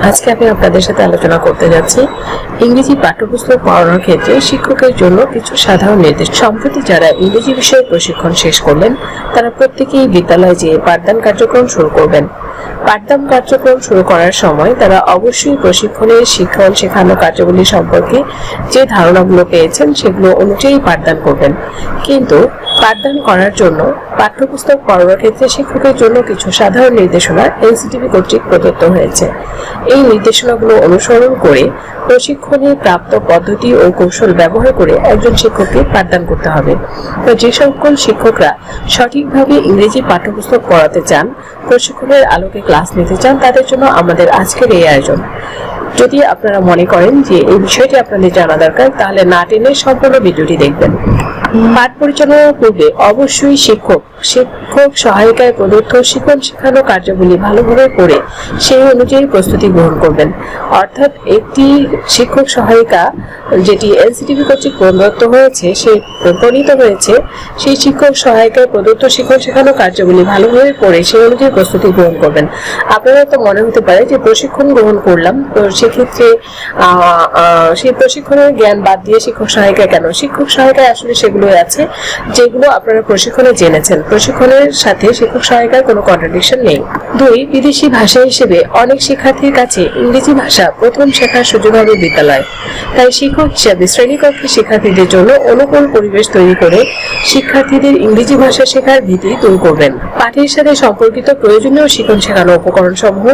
আজকে আমি আপনাদের সাথে আলোচনা করতে যাচ্ছি ইংরেজি পাঠ্যপুস্তক পড়ানোর ক্ষেত্রে শিক্ষকের জন্য কিছু সাধারণ নির্দেশ। সম্প্রতি যারা ইংরেজি বিষয়ে প্রশিক্ষণ শেষ করলেন তারা প্রত্যেকেই বিদ্যালয়ে যেয়ে পাঠদান কার্যক্রম শুরু করবেন। পাঠদান কার্যক্রম শুরু করার সময় তারা অবশ্যই প্রশিক্ষণের শিক্ষণ শেখানো কার্যাবলী সম্পর্কে যে ধারণাগুলো পেয়েছেন সেগুলো অনুযায়ী পাঠদান করবেন। কিন্তু পাঠদান করার জন্য পাঠ্যপুস্তক পড়ানোর ক্ষেত্রে শিক্ষকের জন্য কিছু সাধারণ নির্দেশনা এনসিটিভি কর্তৃক প্রদত্ত হয়েছে। এই নির্দেশনাগুলো অনুসরণ করে প্রশিক্ষণে প্রাপ্ত পদ্ধতি ও কৌশল ব্যবহার করে একজন শিক্ষককে পাঠদান করতে হবে। তো যে সকল শিক্ষকরা সঠিকভাবে ইংরেজি পাঠ্যপুস্তক পড়াতে চান, প্রশিক্ষণের আলোকে ক্লাস নিতে চান, তাদের জন্য আমাদের আজকের এই আয়োজন। যদি আপনারা মনে করেন যে এই বিষয়টি আপনাদের জানা দরকার, তাহলে না টেনে সম্পূর্ণ ভিডিওটি দেখবেন। পাঠ পরিচালনার পূর্বে অবশ্যই শিক্ষক সহায়িকায় প্রদত্ত শিক্ষণ শেখানো কার্যাবলী ভালোভাবে পড়ে সেই অনুযায়ী প্রস্তুতি গ্রহণ করবেন। অর্থাৎ একটি শিক্ষক সহায়িকা যেটি এনসিটিভি কর্তৃক প্রদত্ত হয়েছে, প্রণীত হয়েছে, সেই শিক্ষক সহায়িকায় প্রদত্ত শিক্ষণ শেখানো কার্যাবলী ভালোভাবে পড়ে সেই অনুযায়ী প্রস্তুতি গ্রহণ করবেন। আপনারা তো মনে হতে পারে যে প্রশিক্ষণ গ্রহণ করলাম, তো সেক্ষেত্রে সেই প্রশিক্ষণের জ্ঞান বাদ দিয়ে শিক্ষক সহায়িকা কেন? শিক্ষক সহায়িকায় আসলে সেগুলো আছে যেগুলো আপনারা প্রশিক্ষণে জেনেছেন। প্রশিক্ষণের সাথে শিক্ষক সহায়িকার কোনো কন্ট্রাডিকশন নেই। 2, বিদেশি ভাষা হিসেবে অনেক শিক্ষার্থীর কাছে ইংরেজি ভাষা প্রথম শেখার সুযোগ হবে বিদ্যালয়। তাই শিক্ষক হিসেবে শ্রেণীকক্ষে শিক্ষার্থীদের জন্য অনুকূল পরিবেশ তৈরি করে শিক্ষার্থীদের ইংরেজি ভাষা শেখার ভীতি দূর করবেন। পাঠের সাথে সম্পর্কিত প্রয়োজনীয় শিক্ষণ শেখানো উপকরণ সমূহ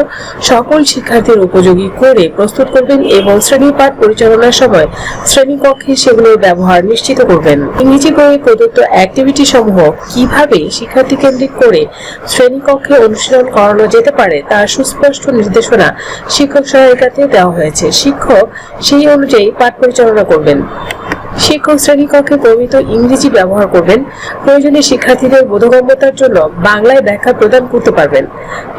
সকল শিক্ষার্থীর উপযোগী করে প্রস্তুত করবেন এবং শ্রেণী পাঠ পরিচালনার সময় শ্রেণীকক্ষে সেগুলোর ব্যবহার নিশ্চিত করবেন। ইংরেজি বইয়ে প্রদত্ত অ্যাক্টিভিটি সমূহ কিভাবে শিক্ষার্থী কেন্দ্রিক করে শ্রেণীকক্ষে অনুশীলন করানো যেতে পারে তার সুস্পষ্ট নির্দেশনা শিক্ষক সহায়িকাতে দেওয়া হয়েছে। শিক্ষক সেই অনুযায়ী পাঠ পরিচালনা করবেন। শিক্ষক শ্রেণীকক্ষে প্রমিত ইংরেজি ব্যবহার করবেন। প্রয়োজনে শিক্ষার্থীদের বোধগম্যতার জন্য বাংলায় ব্যাখ্যা প্রদান করতে পারবেন।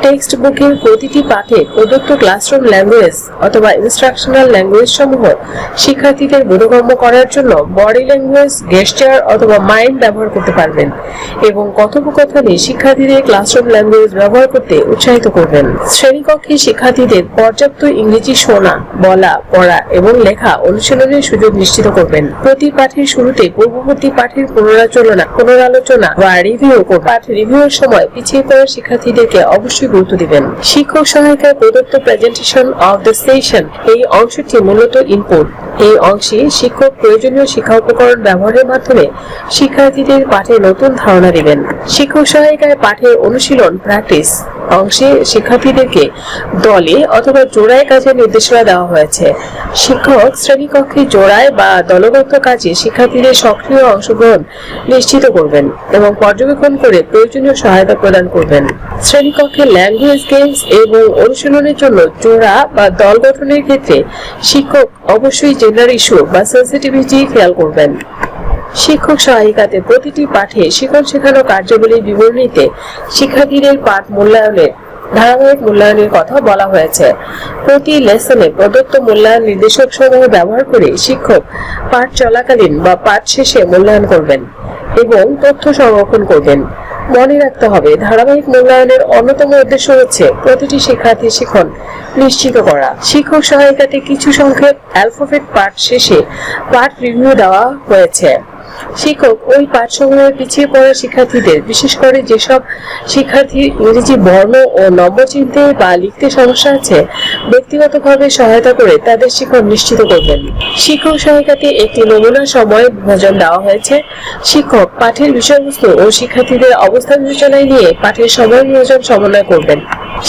টেক্সট বুকের প্রতিটি পাঠে প্রদত্ত ক্লাসরুম ল্যাঙ্গুয়েজ অথবা ইনস্ট্রাকশনাল ল্যাঙ্গুয়েজ সমূহ শিক্ষার্থীদের বোধগম্য করার জন্য বডি ল্যাঙ্গুয়েজ, গেস্টার অথবা মাইন্ড ব্যবহার করতে পারবেন এবং কথোপকথনে শিক্ষার্থীদের ক্লাসরুম ল্যাঙ্গুয়েজ ব্যবহার করতে উৎসাহিত করবেন। শ্রেণীকক্ষে শিক্ষার্থীদের পর্যাপ্ত ইংরেজি শোনা, বলা, পড়া এবং লেখা অনুশীলনের সুযোগ নিশ্চিত করবেন। প্রতি পাঠের শুরুতে পূর্ববর্তী পাঠের পুনরালোচনা বা রিভিউ করবেন। পাঠ রিভিউর সময় পিছিয়ে পড়া শিক্ষার্থীদেরকে অবশ্যই গুরুত্ব দিবেন। শিক্ষক সহায়িকায় প্রদত্ত প্রেজেন্টেশন অফ দ্য সেশন এই অংশটি মূলত ইনপুট। এই অংশে শিক্ষক প্রয়োজনীয় শিক্ষা উপকরণ ব্যবহারের মাধ্যমে শিক্ষার্থীদের পাঠে নতুন ধারণা দিবেন। শিক্ষক সহায়িকায় পাঠের অনুশীলন প্র্যাকটিস অংশে শিক্ষার্থীদেরকে দলে অথবা জোড়ায় কাজের নির্দেশনা দেওয়া হয়েছে। শিক্ষক শ্রেণীকক্ষে জোড়ায় বা দলগত কাজে শিক্ষার্থীদের সক্রিয় অংশগ্রহণ নিশ্চিত করবেন এবং পর্যবেক্ষণ করে প্রয়োজনীয় সহায়তা প্রদান করবেন। শ্রেণীকক্ষে ল্যাঙ্গুয়েজ গেমস এবং অনুশীলনের জন্য জোড়া বা দল গঠনের ক্ষেত্রে শিক্ষক অবশ্যই জেন্ডার ইস্যু বা সেন্সিটিভিটি খেয়াল করবেন। শিক্ষক সহায়িকাতে প্রতিটি পাঠে শিক্ষণ শেখানো কার্যাবলীর বিবরণীতে শিক্ষার্থীদের পাঠ ধারাবাহিক মূল্যায়নের কথা বলা হয়েছে। প্রতি লেসনে প্রদত্ত মূল্যায়ন নির্দেশক সমূহ ব্যবহার করে শিক্ষক পাঠ চলাকালীন বা পাঠ শেষে মূল্যায়ন করবেন এবং তথ্য সংরক্ষণ করবেন। মনে রাখতে হবে, ধারাবাহিক মূল্যায়নের অন্যতম উদ্দেশ্য হচ্ছে প্রতিটি শিক্ষার্থীর শিখন নিশ্চিত করা। শিক্ষক সহায়িকাতে কিছু সংখ্যক অ্যালফাবেট পাঠ শেষে পাঠ রিভিউ দেওয়া হয়েছে। শিক্ষক ওই পাঠসমূহের পিছিয়ে পড়া শিক্ষার্থীদের, বিশেষ করে যেসব শিক্ষার্থীর ইংরেজি বর্ণ ও নম্বর চিনতে বা লিখতে সমস্যা আছে, ব্যক্তিগতভাবে সহায়তা করে তাদের শিক্ষণ নিশ্চিত করবেন। শিক্ষক সহায়িকাতে একটি নমুনা সময় বিভাজন দেওয়া হয়েছে। শিক্ষক পাঠের বিষয়বস্তু ও শিক্ষার্থীদের অবস্থা বিবেচনায় নিয়ে পাঠের সময় বিভাজন সমন্বয় করবেন।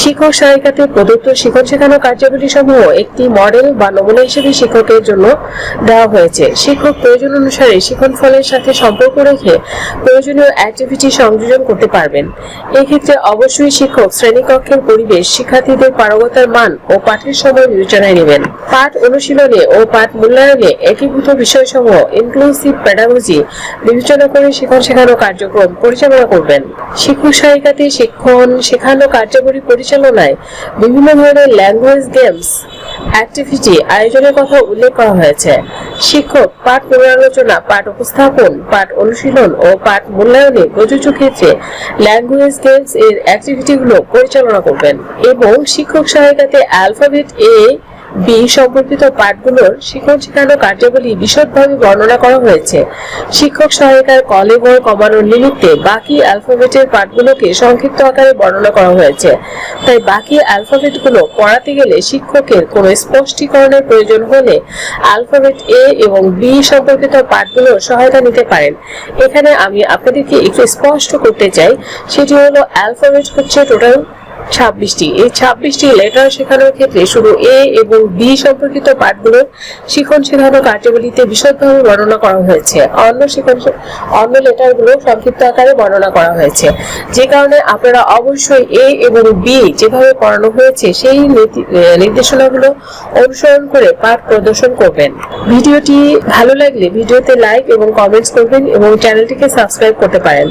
শিক্ষক সহায়িকাতে প্রদত্ত শিক্ষণ শেখানো কার্যাবলী সমূহ একটি মডেল বা নমুনা হিসেবে শিক্ষকের জন্য দেওয়া হয়েছে। শিক্ষক প্রয়োজন অনুসারে শিক্ষণ ফলের সাথে সম্পর্ক রেখে প্রয়োজনীয় অ্যাক্টিভিটি সংযোজন করতে পারবেন। এক্ষেত্রে অবশ্যই শিক্ষক শ্রেণীকক্ষের পরিবেশ, শিক্ষার্থীদের পারগতার মান ও পাঠের সময় বিবেচনায় নেবেন। পাঠ অনুশীলনে ও পাঠ মূল্যায়নে একীভূত বিষয়সমূহ ইনক্লুসিভ পেডাগজি বিবেচনা করে শিক্ষণ শেখানো কার্যক্রম পরিচালনা করবেন। শিক্ষক সহায়িকাতে শিক্ষণ শেখানো কার্যাবলী পরিচালনায় বিভিন্ন ধরনের ল্যাঙ্গুয়েজ গেমস অ্যাক্টিভিটি আয়োজনের কথা উল্লেখ করা হয়েছে। শিক্ষক পাঠ পুনরালোচনা, পাঠ উপস্থাপন, পাঠ অনুশীলন ও পাঠ মূল্যায়নে প্রযোজ্য ক্ষেত্রে ল্যাঙ্গুয়েজ গেমস এর অ্যাক্টিভিটিগুলো পরিচালনা করবেন এবং শিক্ষক সহায়িকাতে অ্যালফাবেট এ বি সম্পর্কিত পাঠগুলোর শিক্ষণ শেখানো কার্যাবলী বিশদভাবে বর্ণনা করা হয়েছে। শিক্ষক সহায়িকার কলেবর কমানোর নিমিত্তে বাকি অ্যালফাবেটের পাঠগুলোকে সংক্ষিপ্ত আকারে বর্ণনা করা হয়েছে। তাই বাকি অ্যালফাবেটগুলো পড়াতে গেলে শিক্ষকের কোনো স্পষ্টীকরণের প্রয়োজন হলে অ্যালফাবেট এ এবং বি সম্পর্কিত পাঠগুলোর সহায়তা নিতে পারেন। এখানে আমি আপনাদেরকে একটু স্পষ্ট করতে চাই, সেটি হলো অ্যালফাবেট হচ্ছে টোটাল 26টি। এই 26টি লেটার শেখানোর ক্ষেত্রে শুধু এ এবং বি সম্পর্কিত পাঠগুলো শিখন শেখানো কার্যাবলীতে বিশদভাবে বর্ণনা করা হয়েছে। অন্য লেটারগুলো সংক্ষিপ্ত আকারে বর্ণনা করা হয়েছে, যে কারণে আপনারা অবশ্যই এ এবং বি যেভাবে পড়ানো হয়েছে সেই নির্দেশনাগুলো অনুসরণ করে পাঠ প্রদর্শন করবেন। ভিডিওটি ভালো লাগলে ভিডিওতে লাইক এবং কমেন্টস করবেন এবং চ্যানেলটিকে সাবস্ক্রাইব করতে পারেন।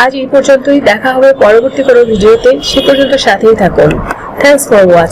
আজ এই পর্যন্তই, দেখা হবে পরবর্তী কোনো ভিডিওতে। সে পর্যন্ত সাথেই থাকুন। Thanks for watching.